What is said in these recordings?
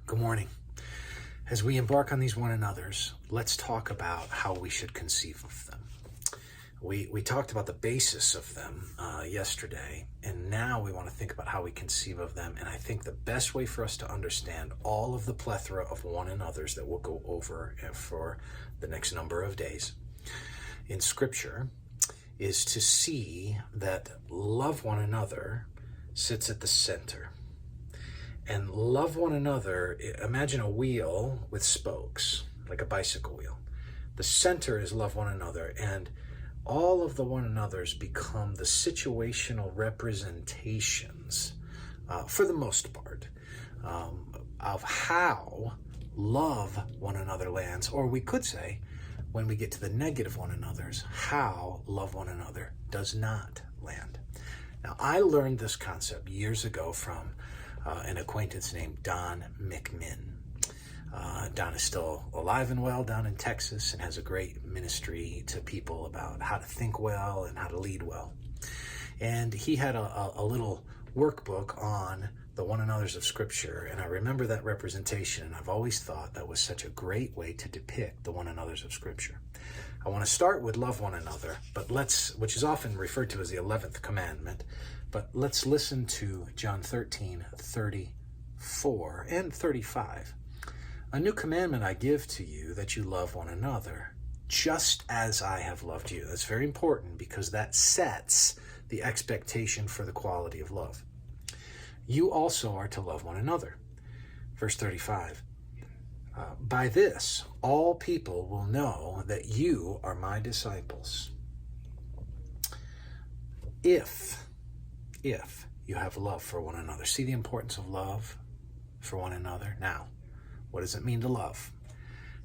Good morning. As we embark on these one another's, let's talk about how we should conceive of them. We talked about the basis of them yesterday, and now we want to think about how we conceive of them. And I think the best way for us to understand all of the plethora of one another's that we'll go over for the next number of days in Scripture is to see that love one another sits at the center. And love one another, imagine a wheel with spokes, like a bicycle wheel. The center is love one another, and all of the one another's become the situational representations, for the most part, of how love one another lands, or we could say, when we get to the negative one another's, how love one another does not land. Now, I learned this concept years ago from an acquaintance named Don McMinn. Don is still alive and well down in Texas and has a great ministry to people about how to think well and how to lead well. And he had a little workbook on the one another's of Scripture, and I remember that representation, and I've always thought that was such a great way to depict the one another's of Scripture. I want to start with love one another, which is often referred to as the 11th commandment, but let's listen to John 13:34 and 35. A new commandment I give to you, that you love one another, just as I have loved you. That's very important because that sets the expectation for the quality of love. You also are to love one another. Verse 35. By this, all people will know that you are my disciples, if you have love for one another. See the importance of love for one another? Now, what does it mean to love?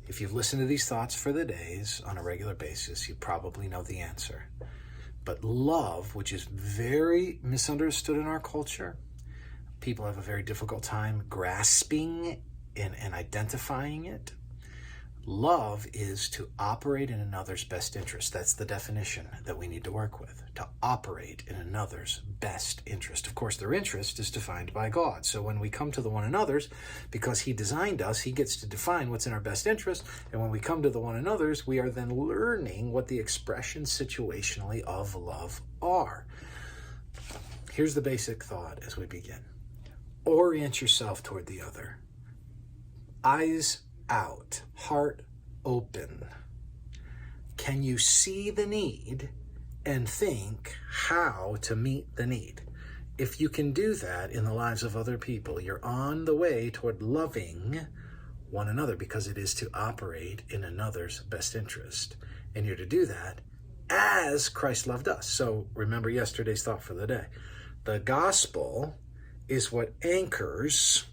If you've listened to these thoughts for the days on a regular basis, you probably know the answer. But love, which is very misunderstood in our culture, people have a very difficult time grasping and identifying it. Love is to operate in another's best interest. That's the definition that we need to work with, to operate in another's best interest. Of course, their interest is defined by God. So when we come to the one another's, because He designed us, He gets to define what's in our best interest. And when we come to the one another's, we are then learning what the expressions situationally of love are. Here's the basic thought as we begin. Orient yourself toward the other. Eyes out, heart open. Can you see the need and think how to meet the need? If you can do that in the lives of other people, you're on the way toward loving one another, because it is to operate in another's best interest. And you're to do that as Christ loved us. So remember yesterday's thought for the day. The gospel is what anchors,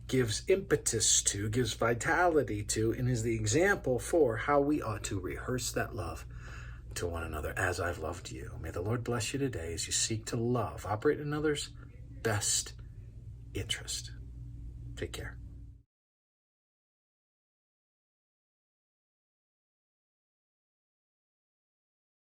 gives impetus to, gives vitality to, and is the example for how we ought to rehearse that love to one another as I've loved you. May the Lord bless you today as you seek to love, operate in another's best interest. Take care.